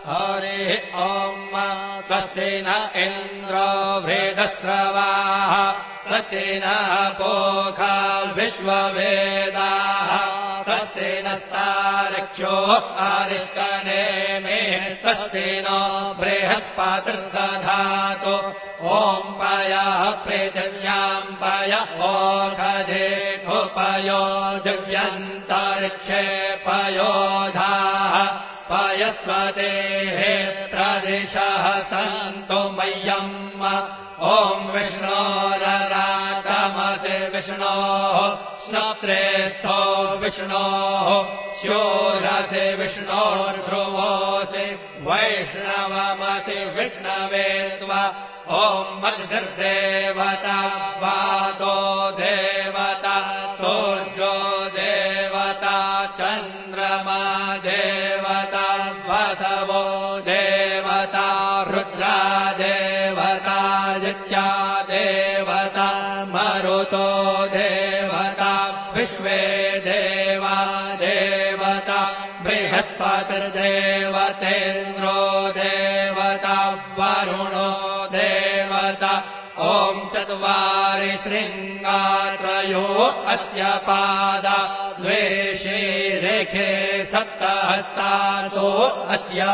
हरिः ॐ स्वस्ति न इन्द्रो वृद्धश्रवाः स्वस्ति नः पूषा विश्ववेदाः स्वस्ति नस्तार्क्ष्यो अरिष्टनेमिः स्वस्ति नो बृहस्पतिर्दधातु ॐ पयः पृथिव्यां पय ओषधेऽपयो दिव्यन्तरिक्षे पयोधाः पयस्वतेः प्रदिशः सन्तु मह्यम् ॐ विष्णोररागमसि विष्णोः श्रोत्रेस्थो विष्णोः शूरसि विष्णोर्ध्रुवोऽसि वैष्णवमसि विष्णवे त्वा ॐ मद्गर्देवता वातो देवता सूर्यो देवता चन्द्रमा देवता वसवो देवता रुद्रा देवता नित्या देवता मरुतो देवता विश्वे देवा देवता बृहस्पतिर्देवतेन्द्रो देवता वरुणो देवता ॐ चत्वारि शृङ्गात्रयो अस्य पादा द्वे शीरेखे सप्तहस्तासो अस्य